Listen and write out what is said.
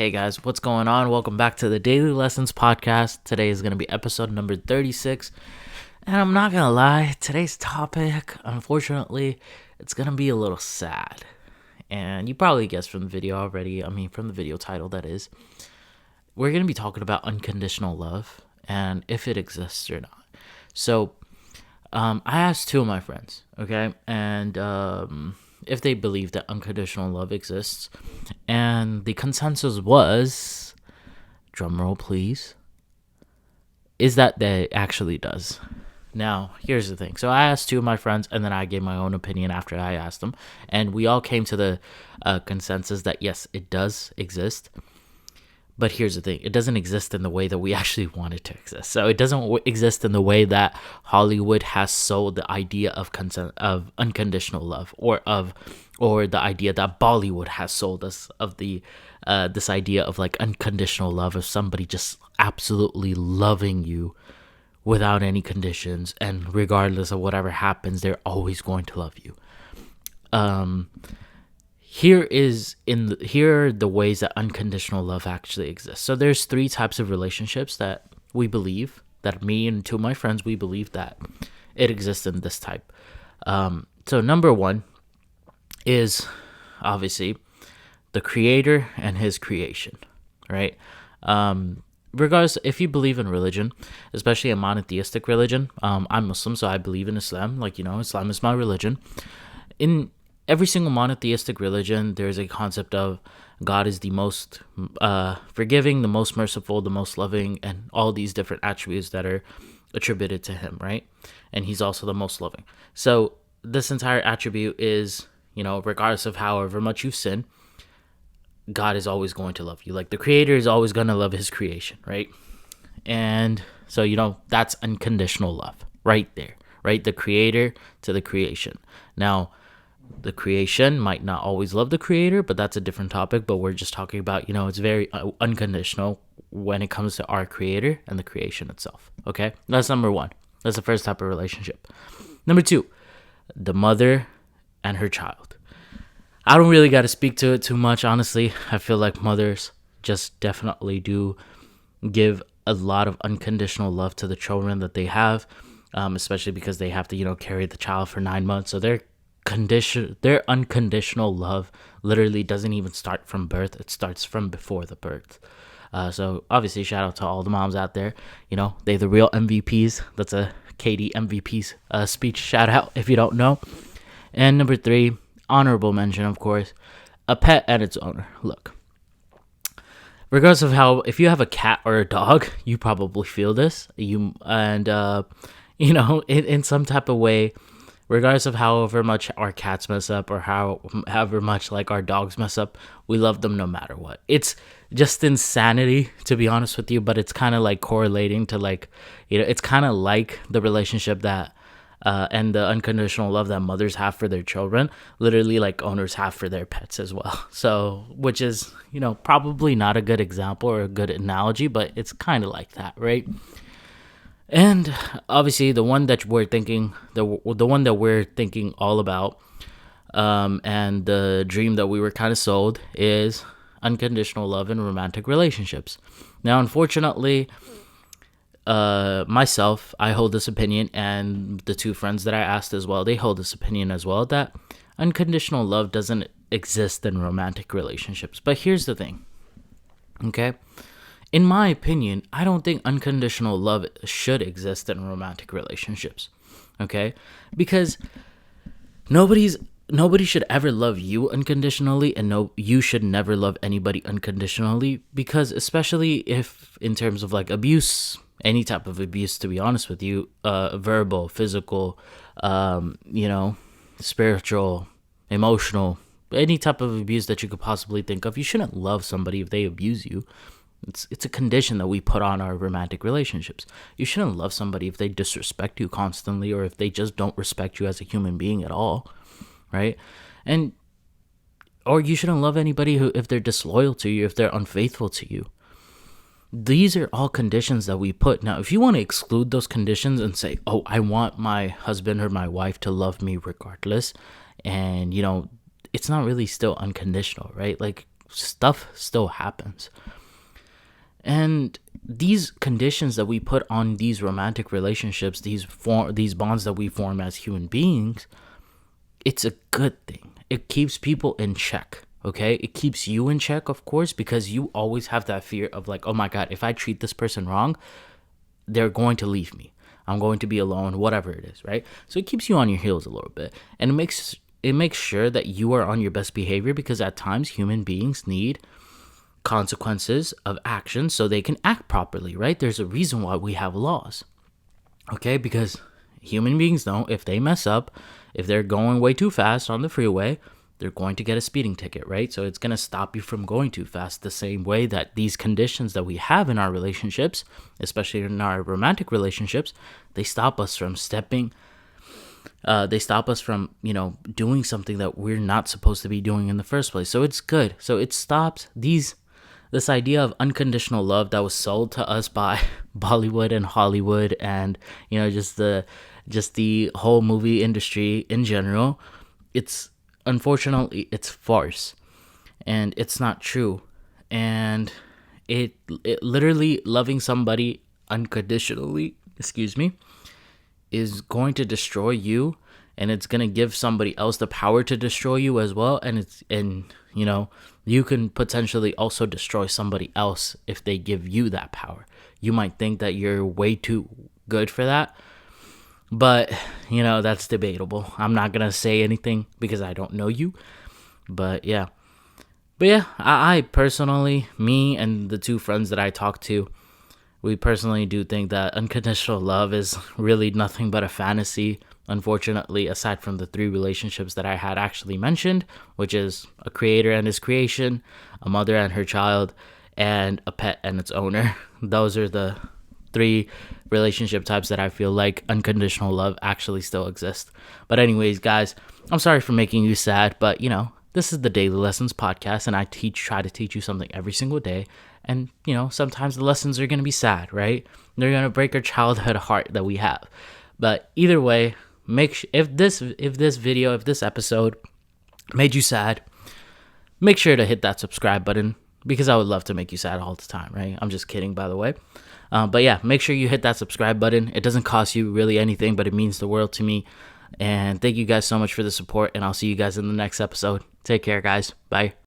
Hey guys, what's going on? Welcome back to the Daily Lessons podcast. Today is going to be episode number 36. And I'm not going to lie, today's topic, unfortunately, it's going to be a little sad. And you probably guessed from the video already. From the video title, that is. We're going to be talking about unconditional love and if it exists or not. So, I asked two of my friends, okay? And if they believe that unconditional love exists. And the consensus was, drumroll please, is that it actually does. Now, here's the thing. So I asked two of my friends, and then I gave my own opinion after I asked them. And we all came to the consensus that, yes, it does exist. But here's the thing. It doesn't exist in the way that we actually want it to exist. So it doesn't exist in the way that Hollywood has sold the idea of unconditional love, or the idea that Bollywood has sold us of the this idea of like unconditional love, of somebody just absolutely loving you without any conditions, and regardless of whatever happens, they're always going to love you. Here are the ways that unconditional love actually exists. So there's three types of relationships that we believe, that me and two of my friends, we believe that it exists in this type. So number one is obviously the creator and his creation, right? Regardless, if you believe in religion, especially a monotheistic religion, I'm Muslim, so I believe in Islam. Islam is my religion. In every single monotheistic religion, there's a concept of God is the most forgiving, the most merciful, the most loving, and all these different attributes that are attributed to him, right? And he's also the most loving. So this entire attribute is, regardless of however much you sin, God is always going to love you. Like the creator is always going to love his creation, right? And so, that's unconditional love right there, right? The creator to the creation. Now, the creation might not always love the creator, but that's a different topic. But we're just talking about, it's very unconditional when it comes to our creator and the creation itself. Okay, that's number one. That's the first type of relationship. Number two, the mother and her child. I don't really got to speak to it too much, honestly. I feel like mothers just definitely do give a lot of unconditional love to the children that they have, especially because they have to, carry the child for 9 months. So their unconditional love literally doesn't even start from birth. It starts from before the birth. So obviously, shout out to all the moms out there. They're the real MVPs. That's a Katie MVP's speech shout out if you don't know. And number three, honorable mention, of course, a pet and its owner. Look, regardless of if you have a cat or a dog, you probably feel this. In some type of way, regardless of however much our cats mess up, or however much like our dogs mess up, we love them no matter what. It's just insanity, to be honest with you, but it's kind of like correlating to it's kind of like the relationship that and the unconditional love that mothers have for their children, literally like owners have for their pets as well. So, which is, probably not a good example or a good analogy, but it's kind of like that, right? And obviously, the one that we're thinking, the one that we're thinking all about, and the dream that we were kind of sold, is unconditional love in romantic relationships. Now, unfortunately, myself, I hold this opinion, and the two friends that I asked as well, they hold this opinion as well, that unconditional love doesn't exist in romantic relationships. But here's the thing, okay? In my opinion, I don't think unconditional love should exist in romantic relationships, okay? Because nobody should ever love you unconditionally, and you should never love anybody unconditionally, because especially if in terms of like abuse, any type of abuse, to be honest with you, verbal, physical, spiritual, emotional, any type of abuse that you could possibly think of, you shouldn't love somebody if they abuse you. It's a condition that we put on our romantic relationships. You shouldn't love somebody if they disrespect you constantly, or if they just don't respect you as a human being at all, right? Or you shouldn't love anybody if they're disloyal to you, if they're unfaithful to you. These are all conditions that we put. Now, if you want to exclude those conditions and say, oh, I want my husband or my wife to love me regardless, and, it's not really still unconditional, right? Like, stuff still happens. And these conditions that we put on these romantic relationships, these bonds that we form as human beings, it's a good thing. It keeps people in check. Okay, it keeps you in check, of course, because you always have that fear of like, oh my God, if I treat this person wrong, they're going to leave me. I'm going to be alone, whatever it is, right? So it keeps you on your heels a little bit, and it makes sure that you are on your best behavior, because at times human beings need consequences of actions so they can act properly, right? There's a reason why we have laws, okay? Because human beings know if they mess up, if they're going way too fast on the freeway, they're going to get a speeding ticket, right? So it's going to stop you from going too fast, the same way that these conditions that we have in our relationships, especially in our romantic relationships, they stop us from doing something that we're not supposed to be doing in the first place. So it's good. So it stops this idea of unconditional love that was sold to us by Bollywood and Hollywood, and just the whole movie industry in general. It's unfortunately it's farce, and it's not true. And it literally, loving somebody unconditionally, is going to destroy you, and it's going to give somebody else the power to destroy you as well. And you can potentially also destroy somebody else if they give you that power. You might think that you're way too good for that, but that's debatable. I'm not going to say anything because I don't know you, but yeah. I personally, me and the two friends that I talked to, we personally do think that unconditional love is really nothing but a fantasy. Unfortunately, aside from the 3 relationships that I had actually mentioned, which is a creator and his creation, a mother and her child, and a pet and its owner. Those are the 3 relationship types that I feel like unconditional love actually still exists. But anyways, guys, I'm sorry for making you sad, but this is the Daily Lessons podcast, and I try to teach you something every single day. And sometimes the lessons are going to be sad, right? They're going to break our childhood heart that we have. But either way, if this episode made you sad, make sure to hit that subscribe button, because I would love to make you sad all the time, right? I'm just kidding, by the way. But yeah, make sure you hit that subscribe button. It doesn't cost you really anything, but it means the world to me. And thank you guys so much for the support, and I'll see you guys in the next episode. Take care, guys. Bye.